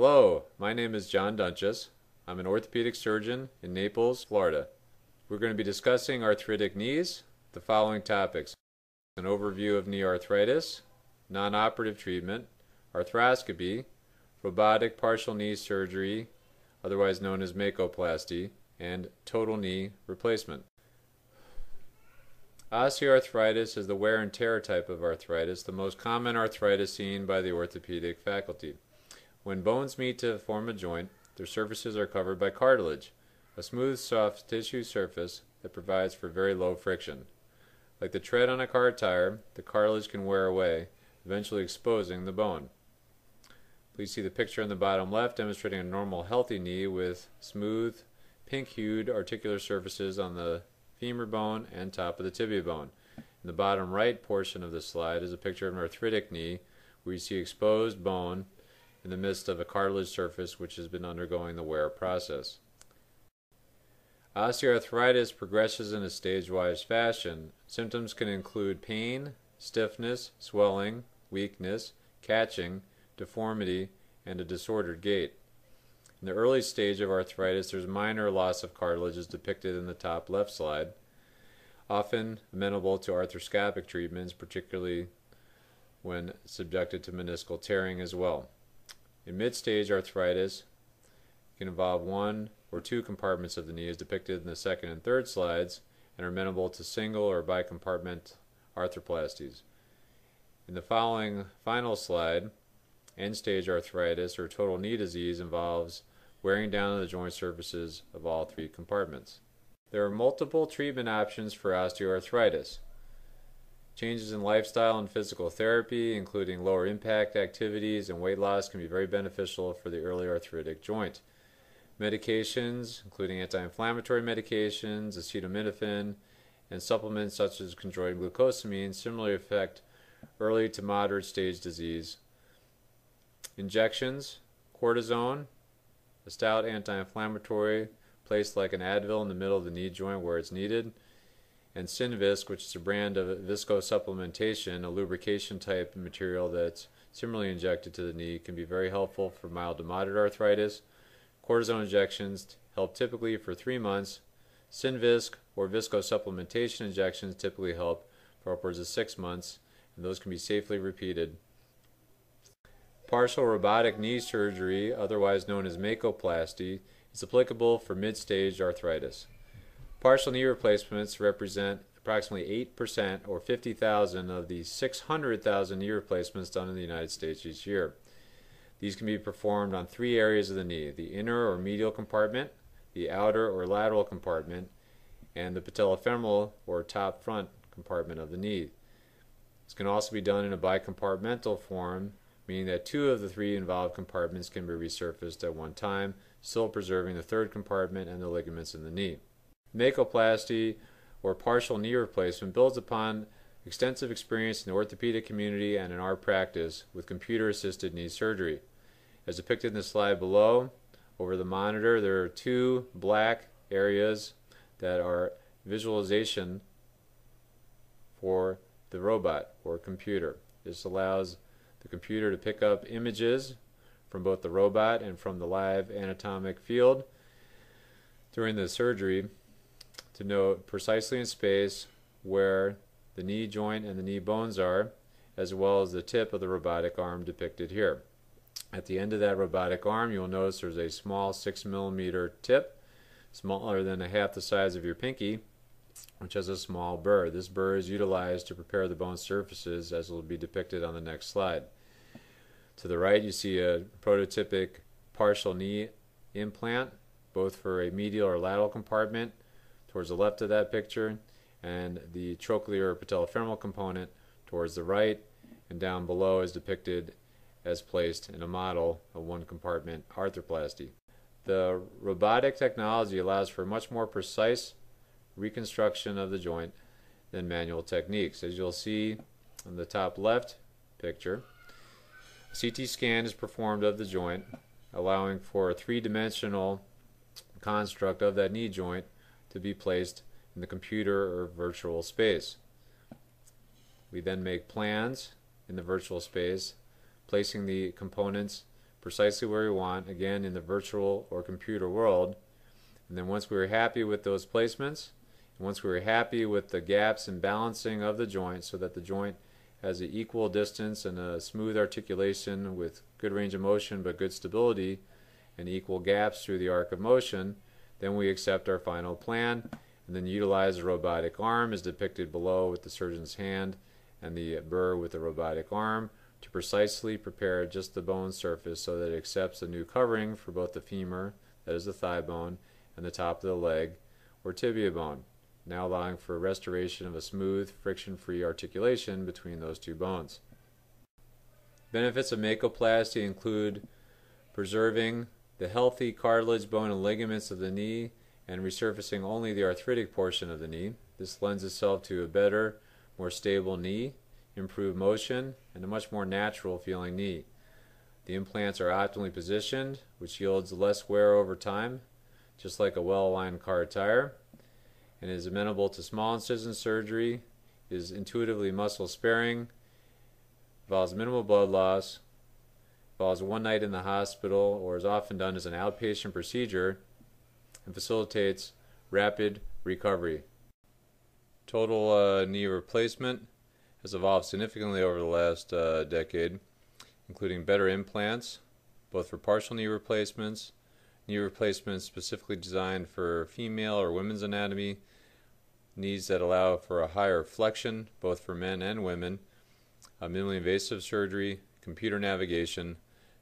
Hello, my name is John Dunches. I'm an orthopedic surgeon in Naples, Florida. We're going to be discussing arthritic knees, the following topics: an overview of knee arthritis, non-operative treatment, arthroscopy, robotic partial knee surgery, otherwise known as Makoplasty, and total knee replacement. Osteoarthritis is the wear and tear type of arthritis, the most common arthritis seen by the orthopedic faculty. When bones meet to form a joint, their surfaces are covered by cartilage, a smooth, soft tissue surface that provides for very low friction. Like the tread on a car tire, the cartilage can wear away, eventually exposing the bone. Please see the picture on the bottom left demonstrating a normal healthy knee with smooth, pink-hued articular surfaces on the femur bone and top of the tibia bone. In the bottom right portion of the slide is a picture of an arthritic knee where you see exposed bone in the midst of a cartilage surface which has been undergoing the wear process. Osteoarthritis progresses in a stage-wise fashion. Symptoms can include pain, stiffness, swelling, weakness, catching, deformity, and a disordered gait. In the early stage of arthritis, there's minor loss of cartilage as depicted in the top left slide, often amenable to arthroscopic treatments, particularly when subjected to meniscal tearing as well. In mid-stage arthritis, can involve one or two compartments of the knee as depicted in the second and third slides and are amenable to single or bicompartment arthroplasties. In the following final slide, end-stage arthritis or total knee disease involves wearing down the joint surfaces of all three compartments. There are multiple treatment options for osteoarthritis. Changes in lifestyle and physical therapy, including lower impact activities and weight loss, can be very beneficial for the early arthritic joint. Medications, including anti-inflammatory medications, acetaminophen, and supplements such as chondroitin glucosamine, similarly affect early to moderate stage disease. Injections, cortisone, a stout anti-inflammatory placed like an Advil in the middle of the knee joint where it's needed, and Synvisc, which is a brand of viscosupplementation, a lubrication type material that's similarly injected to the knee, can be very helpful for mild to moderate arthritis. Cortisone injections help typically for 3 months. Synvisc or viscosupplementation injections typically help for upwards of 6 months, and those can be safely repeated. Partial robotic knee surgery, otherwise known as Makoplasty, is applicable for mid-stage arthritis. Partial knee replacements represent approximately 8% or 50,000 of the 600,000 knee replacements done in the United States each year. These can be performed on 3 areas of the knee: the inner or medial compartment, the outer or lateral compartment, and the patellofemoral or top front compartment of the knee. This can also be done in a bicompartmental form, meaning that 2 of the 3 involved compartments can be resurfaced at one time, still preserving the third compartment and the ligaments in the knee. Makoplasty, or partial knee replacement, builds upon extensive experience in the orthopedic community and in our practice with computer-assisted knee surgery. As depicted in the slide below, over the monitor, there are 2 black areas that are visualization for the robot or computer. This allows the computer to pick up images from both the robot and from the live anatomic field during the surgery to know precisely in space where the knee joint and the knee bones are, as well as the tip of the robotic arm depicted here. At the end of that robotic arm, you'll notice there's a small 6mm tip, smaller than half the size of your pinky, which has a small burr. This burr is utilized to prepare the bone surfaces, as will be depicted on the next slide. To the right, you see a prototypic partial knee implant, both for a medial or lateral compartment towards the left of that picture, and the trochlear or patellofemoral component towards the right, and down below is depicted as placed in a model of one compartment arthroplasty. The robotic technology allows for much more precise reconstruction of the joint than manual techniques. As you'll see on the top left picture, a CT scan is performed of the joint, allowing for a 3-dimensional construct of that knee joint to be placed in the computer or virtual space. We then make plans in the virtual space, placing the components precisely where we want, again in the virtual or computer world. And then once we were happy with those placements, and once we were happy with the gaps and balancing of the joint so that the joint has an equal distance and a smooth articulation with good range of motion but good stability and equal gaps through the arc of motion, then we accept our final plan and then utilize the robotic arm as depicted below with the surgeon's hand and the burr with the robotic arm to precisely prepare just the bone surface so that it accepts the new covering for both the femur, that is the thigh bone, and the top of the leg or tibia bone, now allowing for restoration of a smooth, friction-free articulation between those two bones. Benefits of Makoplasty include preserving the healthy cartilage, bone, and ligaments of the knee and resurfacing only the arthritic portion of the knee. This lends itself to a better, more stable knee, improved motion, and a much more natural feeling knee. The implants are optimally positioned, which yields less wear over time, just like a well-aligned car tire, and is amenable to small incision surgery, is intuitively muscle sparing, involves minimal blood loss, involves one night in the hospital, or is often done as an outpatient procedure, and facilitates rapid recovery. Total knee replacement has evolved significantly over the last decade, including better implants, both for partial knee replacements specifically designed for female or women's anatomy, knees that allow for a higher flexion, both for men and women, minimally invasive surgery, computer navigation,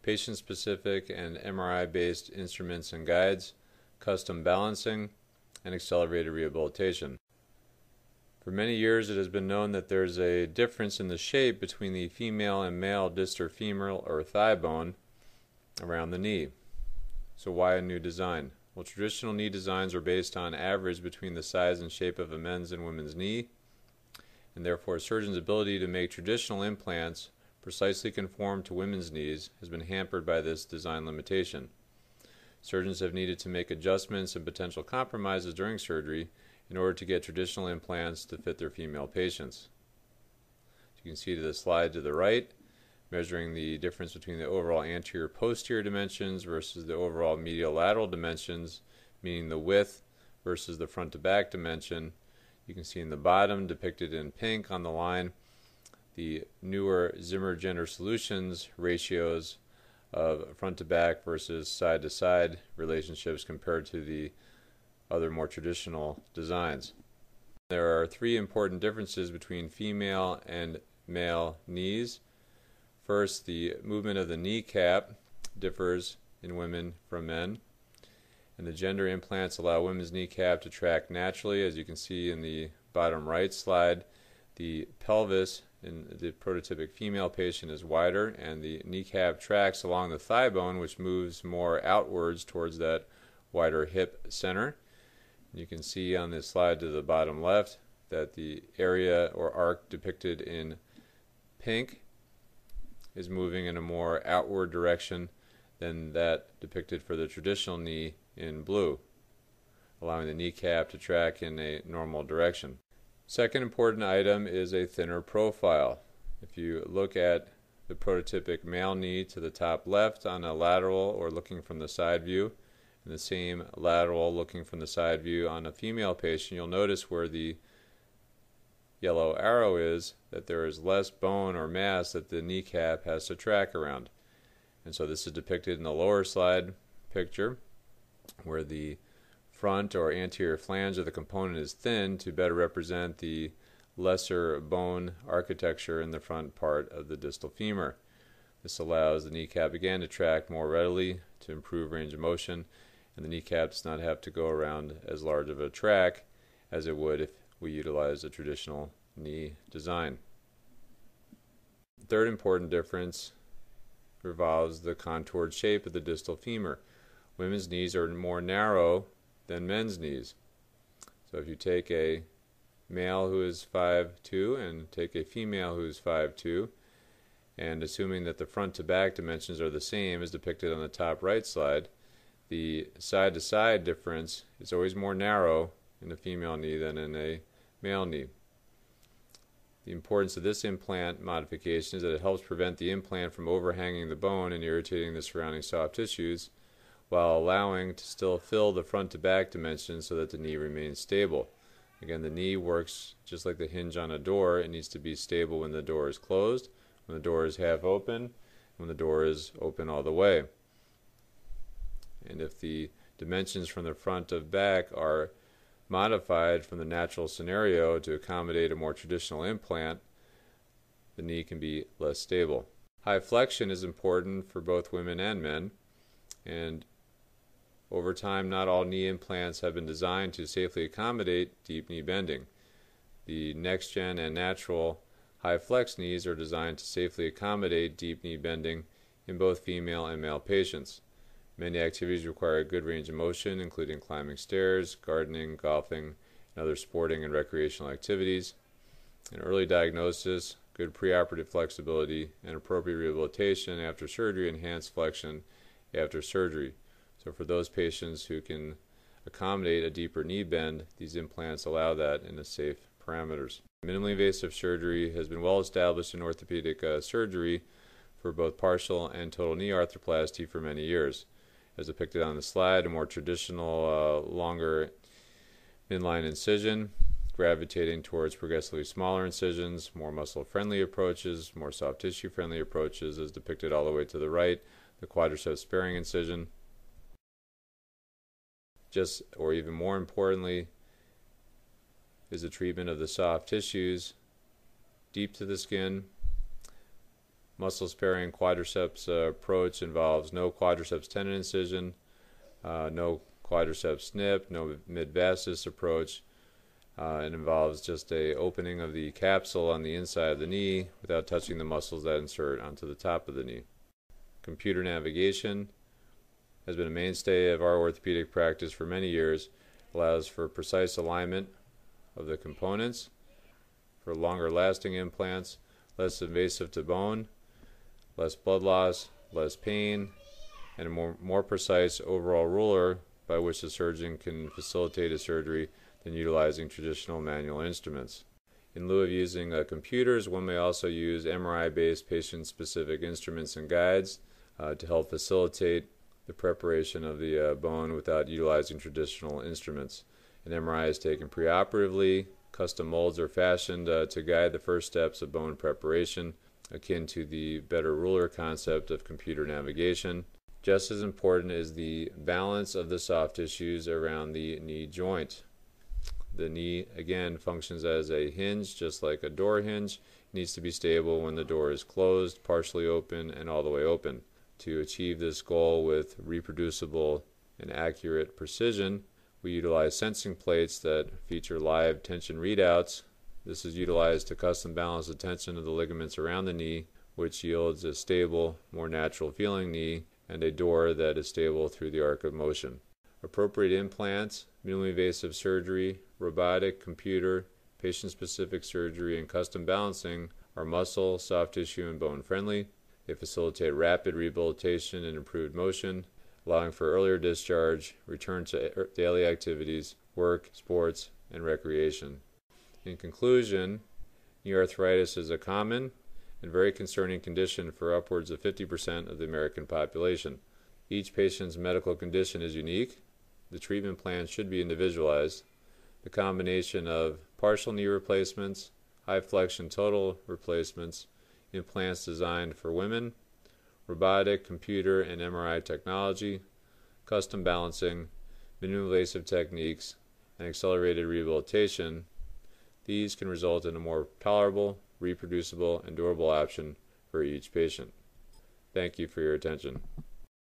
patient-specific and MRI-based instruments and guides, custom balancing, and accelerated rehabilitation. For many years it has been known that there's a difference in the shape between the female and male distal femoral or thigh bone around the knee. So why a new design? Well, traditional knee designs are based on average between the size and shape of a men's and women's knee, and therefore a surgeon's ability to make traditional implants precisely conform to women's knees has been hampered by this design limitation. Surgeons have needed to make adjustments and potential compromises during surgery in order to get traditional implants to fit their female patients. You can see to the slide to the right, measuring the difference between the overall anterior-posterior dimensions versus the overall medial-lateral dimensions, meaning the width versus the front-to-back dimension. You can see in the bottom, depicted in pink on the line, the newer Zimmer Gender Solutions ratios of front-to-back versus side-to-side relationships compared to the other more traditional designs. There are three important differences between female and male knees. First, the movement of the kneecap differs in women from men, and the gender implants allow women's kneecap to track naturally. As you can see in the bottom right slide, the pelvis in the prototypic female patient is wider, and the kneecap tracks along the thigh bone, which moves more outwards towards that wider hip center. You can see on this slide to the bottom left that the area or arc depicted in pink is moving in a more outward direction than that depicted for the traditional knee in blue, allowing the kneecap to track in a normal direction. Second important item is a thinner profile. If you look at the prototypic male knee to the top left on a lateral or looking from the side view, and the same lateral looking from the side view on a female patient, you'll notice where the yellow arrow is that there is less bone or mass that the kneecap has to track around. And so this is depicted in the lower slide picture where the front or anterior flange of the component is thin to better represent the lesser bone architecture in the front part of the distal femur. This allows the kneecap again to track more readily to improve range of motion, and the kneecap does not have to go around as large of a track as it would if we utilize a traditional knee design. The third important difference revolves the contoured shape of the distal femur. Women's knees are more narrow than men's knees. So if you take a male who is 5'2" and take a female who is 5'2", and assuming that the front to back dimensions are the same as depicted on the top right slide, the side to side difference is always more narrow in a female knee than in a male knee. The importance of this implant modification is that it helps prevent the implant from overhanging the bone and irritating the surrounding soft tissues, while allowing to still fill the front to back dimension so that the knee remains stable. Again, the knee works just like the hinge on a door. It needs to be stable when the door is closed, when the door is half open, when the door is open all the way. And if the dimensions from the front to back are modified from the natural scenario to accommodate a more traditional implant, the knee can be less stable. High flexion is important for both women and men, and over time not all knee implants have been designed to safely accommodate deep knee bending. The next-gen and natural high flex knees are designed to safely accommodate deep knee bending in both female and male patients. Many activities require a good range of motion, including climbing stairs, gardening, golfing, and other sporting and recreational activities. In early diagnosis, good preoperative flexibility, and appropriate rehabilitation after surgery enhance flexion after surgery. So for those patients who can accommodate a deeper knee bend, these implants allow that in a safe parameters. Minimally invasive surgery has been well established in orthopedic surgery for both partial and total knee arthroplasty for many years. As depicted on the slide, a more traditional, longer inline incision, gravitating towards progressively smaller incisions, more muscle-friendly approaches, more soft tissue-friendly approaches, as depicted all the way to the right, the quadriceps sparing incision. Just, or even more importantly, is the treatment of the soft tissues deep to the skin. Muscle-sparing quadriceps approach involves no quadriceps tendon incision, no quadriceps snip, no mid-vastus approach. It involves just a opening of the capsule on the inside of the knee without touching the muscles that insert onto the top of the knee. Computer navigation has been a mainstay of our orthopedic practice for many years. It allows for precise alignment of the components, for longer lasting implants, less invasive to bone, less blood loss, less pain, and a more precise overall ruler by which the surgeon can facilitate a surgery than utilizing traditional manual instruments. In lieu of using computers, one may also use MRI-based patient-specific instruments and guides to help facilitate the preparation of the bone without utilizing traditional instruments. An MRI is taken preoperatively. Custom molds are fashioned to guide the first steps of bone preparation, akin to the better ruler concept of computer navigation. Just as important is the balance of the soft tissues around the knee joint. The knee, again, functions as a hinge, just like a door hinge. It needs to be stable when the door is closed, partially open, and all the way open. To achieve this goal with reproducible and accurate precision, we utilize sensing plates that feature live tension readouts. This is utilized to custom balance the tension of the ligaments around the knee, which yields a stable, more natural feeling knee and a door that is stable through the arc of motion. Appropriate implants, minimally invasive surgery, robotic, computer, patient-specific surgery, and custom balancing are muscle, soft tissue, and bone friendly. They facilitate rapid rehabilitation and improved motion, allowing for earlier discharge, return to daily activities, work, sports, and recreation. In conclusion, knee arthritis is a common and very concerning condition for upwards of 50% of the American population. Each patient's medical condition is unique. The treatment plan should be individualized. The combination of partial knee replacements, high flexion total replacements, implants designed for women, robotic, computer, and MRI technology, custom balancing, minimally invasive techniques, and accelerated rehabilitation, these can result in a more tolerable, reproducible, and durable option for each patient. Thank you for your attention.